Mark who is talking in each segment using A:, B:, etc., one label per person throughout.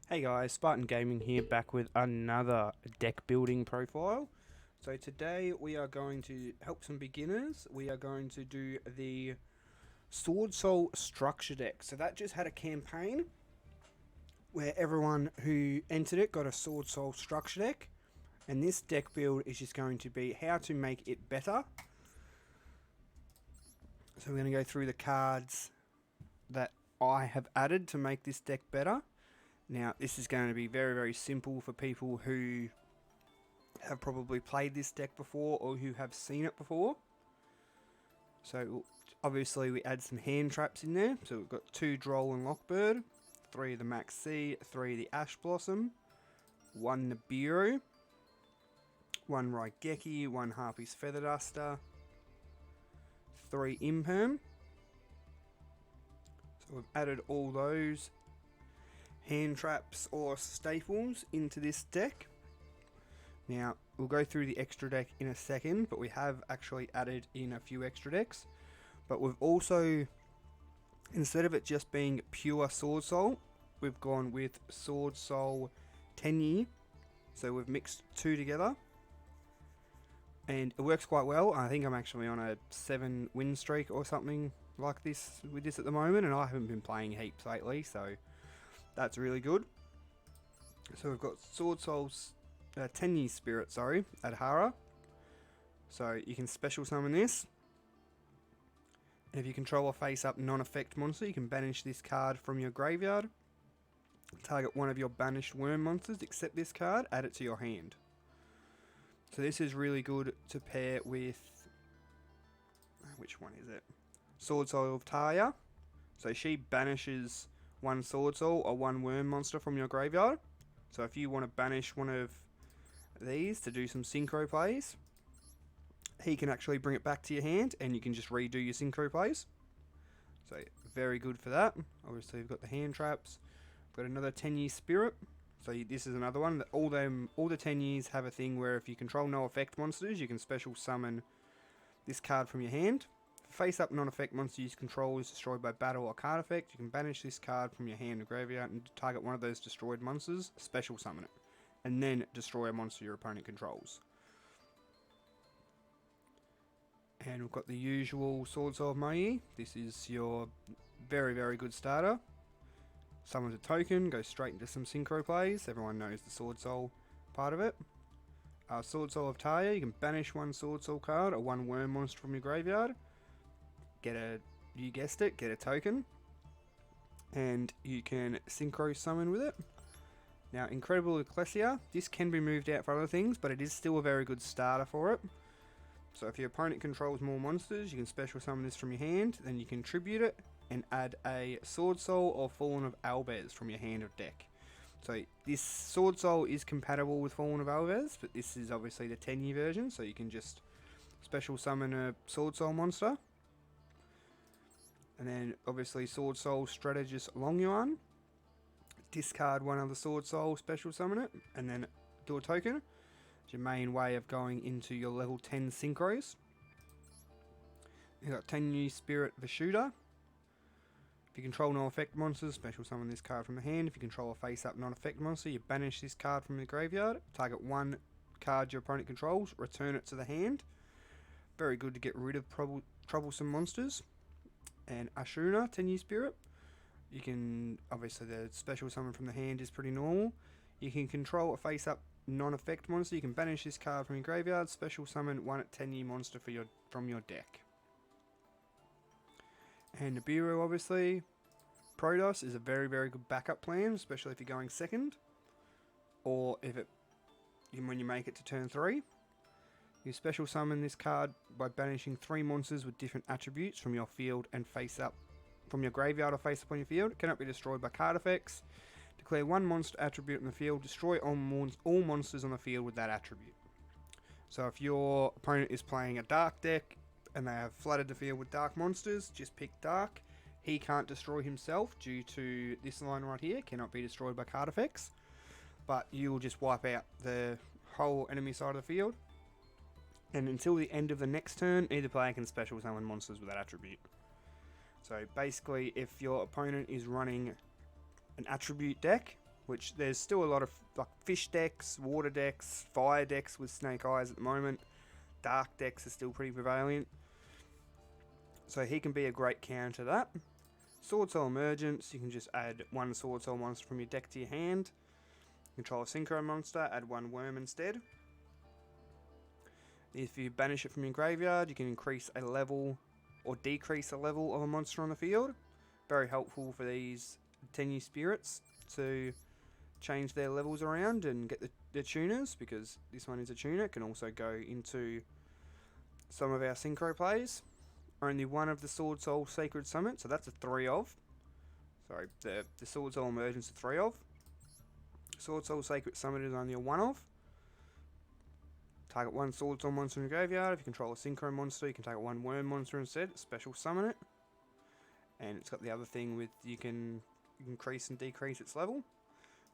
A: Hey guys, Spartan Gaming here, back with another deck building profile. So today we are going to help some beginners. We are going to do the Swordsoul structure deck. So that just had a campaign where everyone who entered it got a Swordsoul structure deck. And this deck build is just going to be how to make it better. So we're going to go through the cards that I have added to make this deck better. Now, this is going to be very, very simple for people who have probably played this deck before or who have seen it before. So, obviously, we add some hand traps in there. So, we've got 2 Droll and Lockbird, 3 of the Max C, 3 of the Ash Blossom, 1 Nibiru, 1 Raigeki, 1 Harpy's Feather Duster, 3 Imperm. So, we've added all those hand traps or staples into this deck. Now, we'll go through the extra deck in a second, but we have actually added in a few extra decks. But we've also, instead of it just being pure Swordsoul, we've gone with Swordsoul Tenyi. So we've mixed 2 together. And it works quite well. I think I'm actually on a 7 win streak or something like this with this at the moment, and I haven't been playing heaps lately, so that's really good. So we've got Swordsoul's Tenyi Spirit, Adhara. So you can special summon this. And if you control a face-up non-effect monster, you can banish this card from your graveyard. Target one of your banished worm monsters, except this card, add it to your hand. So this is really good to pair with... which one is it? Swordsoul of Taya. So she banishes 1 Swordsoul or 1 worm monster from your graveyard. So if you want to banish one of these to do some synchro plays, he can actually bring it back to your hand and you can just redo your synchro plays. So very good for that. Obviously we've got the hand traps. We've got another Tenyi Spirit. So this is another one that all the Tenyis have a thing where if you control no effect monsters, you can special summon this card from your hand. Face up non-effect monster you control is destroyed by battle or card effect. You can banish this card from your hand or graveyard and target one of those destroyed monsters, special summon it, and then destroy a monster your opponent controls. And we've got the usual Swordsoul of Mai. This is your very, very good starter. Summons a token, goes straight into some synchro plays. Everyone knows the Swordsoul part of it. Swordsoul of Taya, you can banish 1 Swordsoul card or 1 worm monster from your graveyard. You guessed it, get a token, and you can synchro summon with it. Now, Incredible Ecclesia, this can be moved out for other things, but it is still a very good starter for it. So if your opponent controls more monsters, you can special summon this from your hand, then you can tribute it, and add a Swordsoul or Fallen of Albez from your hand or deck. So this Swordsoul is compatible with Fallen of Albez, but this is obviously the Tenyi version, so you can just special summon a Swordsoul monster. And then obviously Swordsoul Strategist Longyuan. Discard 1 other Swordsoul, special summon it, and then do a token. It's your main way of going into your level 10 synchros. You've got Tenyi Spirit Vishuddha. If you control no-effect monsters, special summon this card from the hand. If you control a face-up non-effect monster, you banish this card from the graveyard. Target 1 card your opponent controls, return it to the hand. Very good to get rid of troublesome monsters. And Ashuna, Tenyi Spirit. You can, obviously the special summon from the hand is pretty normal. You can control a face-up non-effect monster. You can banish this card from your graveyard, special summon 1 Tenyi monster from your deck. And Nibiru, obviously. Protoss is a very, very good backup plan, especially if you're going second. Or when you make it to turn 3. You special summon this card by banishing 3 monsters with different attributes from your field and face up from your graveyard or face up on your field. It cannot be destroyed by card effects. Declare 1 monster attribute in the field. Destroy all monsters on the field with that attribute. So if your opponent is playing a dark deck and they have flooded the field with dark monsters, just pick dark. He can't destroy himself due to this line right here. Cannot be destroyed by card effects. But you will just wipe out the whole enemy side of the field. And until the end of the next turn, either player can special summon monsters with that attribute. So basically, if your opponent is running an attribute deck, which there's still a lot of like fish decks, water decks, fire decks with snake eyes at the moment. Dark decks are still pretty prevalent. So he can be a great counter to that. Swordsoul Emergence, you can just add one Swordsoul monster from your deck to your hand. Control a Synchro monster, add one worm instead. If you banish it from your graveyard, you can increase a level or decrease a level of a monster on the field. Very helpful for these tenyi spirits to change their levels around and get the tuners, because this one is a tuner. It can also go into some of our synchro plays. Only one of the Swordsoul Sacred Summit, so that's a 3 of. Sorry, the Swordsoul Emergence, a 3 of. Swordsoul Sacred Summit is only a 1 of. Target one Swordsoul monster in your graveyard. If you control a synchro monster, you can target one worm monster instead. Special summon it. And it's got the other thing with you can increase and decrease its level.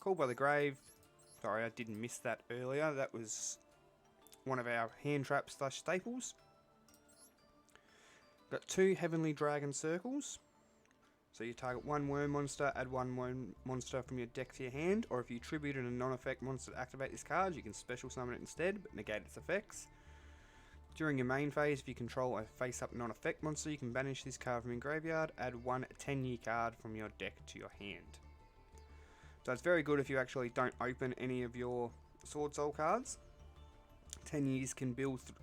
A: Called by the Grave. Sorry, I didn't miss that earlier. That was one of our hand traps / staples. Got 2 Heavenly Dragon Circles. So you target one worm monster, add one worm monster from your deck to your hand, or if you tributed a non-effect monster to activate this card, you can special summon it instead, but negate its effects. During your main phase, if you control a face-up non-effect monster, you can banish this card from your graveyard, add one tenyi card from your deck to your hand. So it's very good if you actually don't open any of your Swordsoul cards. Tenyis can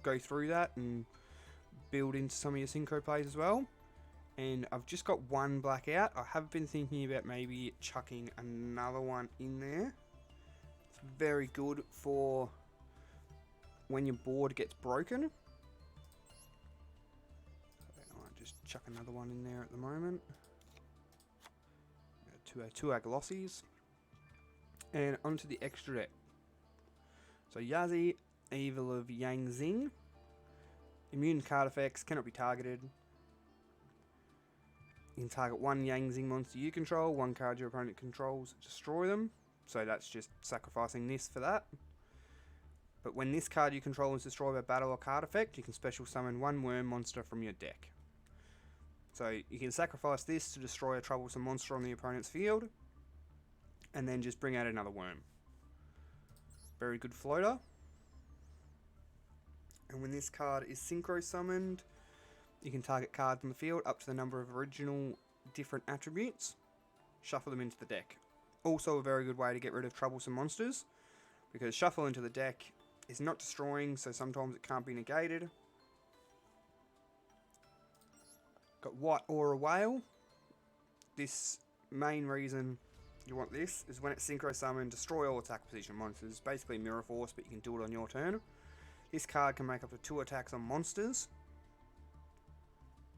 A: go through that and build into some of your synchro plays as well. And I've just got one black out. I have been thinking about maybe chucking another one in there. It's very good for when your board gets broken. So I might just chuck another one in there at the moment. Two glossies. And onto the extra deck. So Yazi, Evil of Yangzing. Immune card effects, cannot be targeted. You can target one Yangzing monster you control, one card your opponent controls, destroy them. So that's just sacrificing this for that. But when this card you control is destroyed by battle or card effect, you can special summon one worm monster from your deck. So you can sacrifice this to destroy a troublesome monster on the opponent's field, and then just bring out another worm. Very good floater. And when this card is synchro summoned, you can target cards on the field up to the number of original different attributes. Shuffle them into the deck. Also a very good way to get rid of troublesome monsters, because shuffle into the deck is not destroying, so sometimes it can't be negated. Got White Aura Whale. This main reason you want this is when it's synchro summoned, destroy all attack position monsters. Basically Mirror Force, but you can do it on your turn. This card can make up to 2 attacks on monsters.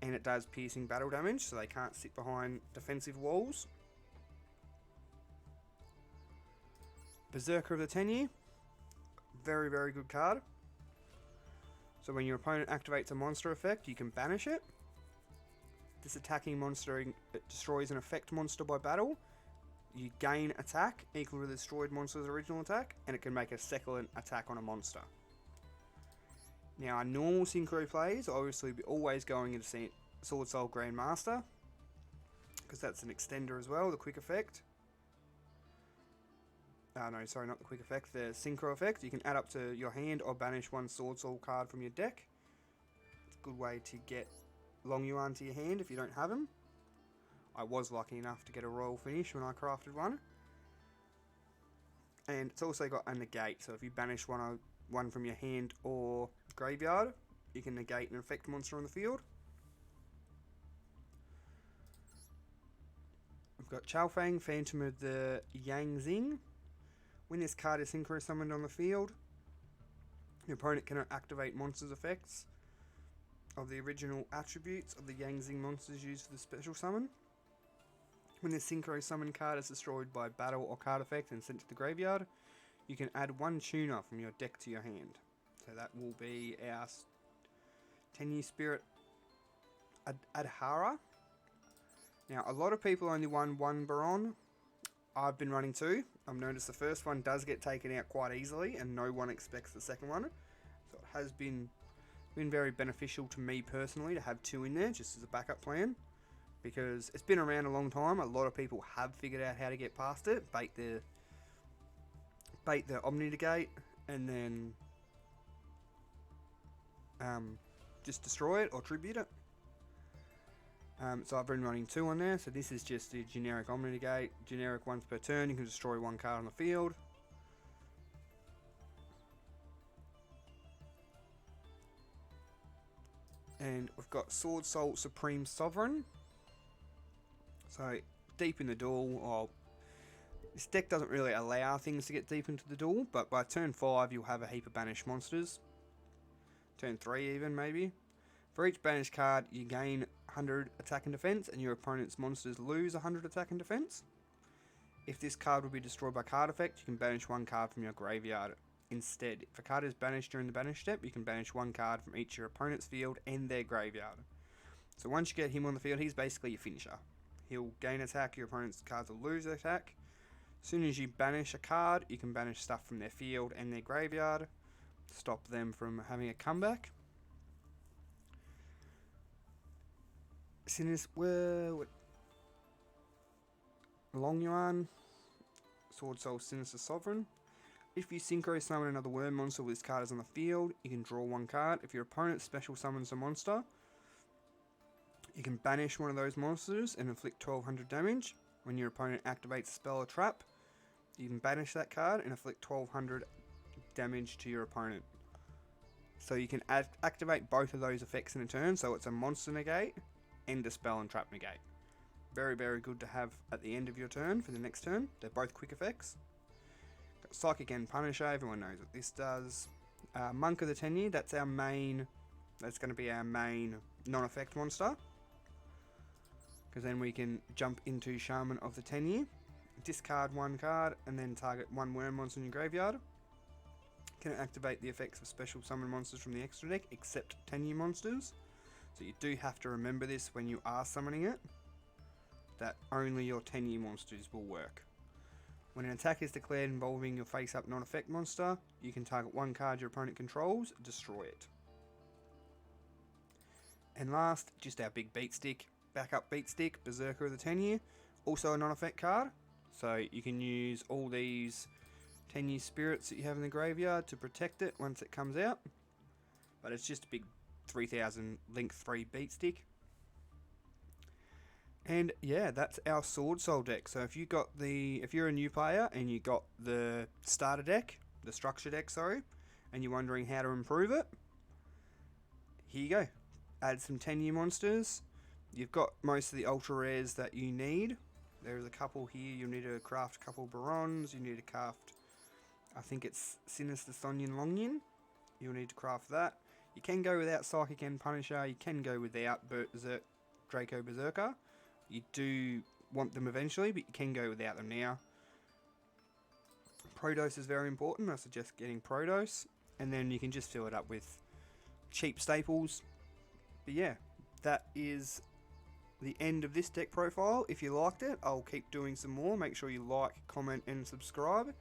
A: And it does piercing battle damage, so they can't sit behind defensive walls. Berserker of the Tenyi. Very, very good card. So when your opponent activates a monster effect, you can banish it. This attacking monster, it destroys an effect monster by battle. You gain attack equal to the destroyed monster's original attack, and it can make a second attack on a monster. Now, our normal synchro plays obviously be always going into Swordsoul Grandmaster, because that's an extender as well, the quick effect. No, sorry, not the quick effect, the synchro effect. You can add up to your hand or banish one Swordsoul card from your deck. It's a good way to get Long Yuan to your hand if you don't have them. I was lucky enough to get a royal finish when I crafted one. And it's also got a negate, so if you banish one from your hand or graveyard, you can negate an effect monster on the field. We've got Chaofeng, Phantom of the Yangzing. When this card is synchro summoned on the field, your opponent cannot activate monsters' effects of the original attributes of the Yangzing monsters used for the special summon. When this synchro summon card is destroyed by battle or card effect and sent to the graveyard, you can add one tuner from your deck to your hand. So that will be our Tenyi Spirit Adhara. Now, a lot of people only run one Baron. I've been running 2. I've noticed the first one does get taken out quite easily, and no one expects the second one. So it has been very beneficial to me personally to have 2 in there, just as a backup plan. Because it's been around a long time. A lot of people have figured out how to get past it, bait the bait the Omni Negate, and then just destroy it or tribute it. So I've been running 2 on there, so this is just the generic Omni Negate, generic once per turn, you can destroy 1 card on the field. And we've got Swordsoul Supreme Sovereign. So deep in the duel, this deck doesn't really allow things to get deep into the duel, but by turn 5 you'll have a heap of banished monsters. Turn 3 even, maybe. For each banished card, you gain 100 attack and defense, and your opponent's monsters lose 100 attack and defense. If this card will be destroyed by card effect, you can banish 1 card from your graveyard. Instead, if a card is banished during the banish step, you can banish 1 card from each of your opponent's field and their graveyard. So once you get him on the field, he's basically your finisher. He'll gain attack, your opponent's cards will lose attack. As soon as you banish a card, you can banish stuff from their field and their graveyard. Stop them from having a comeback. Long Yuan, Swordsoul Sinister Sovereign. If you synchro summon another worm monster with this card is on the field, you can draw 1 card. If your opponent special summons a monster, you can banish one of those monsters and inflict 1200 damage. When your opponent activates a spell or trap, you can banish that card and inflict 1200 damage to your opponent. So you can activate both of those effects in a turn, so it's a monster negate and a spell and trap negate. Very, very good to have at the end of your turn for the next turn. They're both quick effects. Got Psychic and Punisher, everyone knows what this does. Monk of the Tenyi, that's our main, that's going to be our main non-effect monster. Because then we can jump into Shaman of the Tenyi, discard 1 card, and then target 1 worm monster in your graveyard. Can activate the effects of special summon monsters from the extra deck, except Tenyi monsters. So you do have to remember this when you are summoning it, that only your Tenyi monsters will work. When an attack is declared involving your face-up non-effect monster, you can target 1 card your opponent controls, destroy it. And last, just our big beat stick, backup beat stick, Berserker of the Tenyi, also a non-effect card. So you can use all these Tenyi spirits that you have in the graveyard to protect it once it comes out. But it's just a big 3000 length 3 beat stick. And yeah, that's our Swordsoul deck. So if you're a new player and you got the starter deck, the structure deck, sorry, and you're wondering how to improve it, here you go. Add some Tenyi monsters. You've got most of the ultra rares that you need. There's a couple here. You'll need to craft a couple Barons. You need to craft, I think it's Sinister Sonyin Longyin. You'll need to craft that. You can go without Psychic and Punisher. You can go without Draco Berserker. You do want them eventually, but you can go without them now. Protos is very important. I suggest getting Protos. And then you can just fill it up with cheap staples. But yeah, that is the end of this deck profile. If you liked it, I'll keep doing some more. Make sure you like, comment, and subscribe.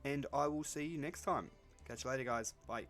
A: And I will see you next time. Catch you later, guys. Bye.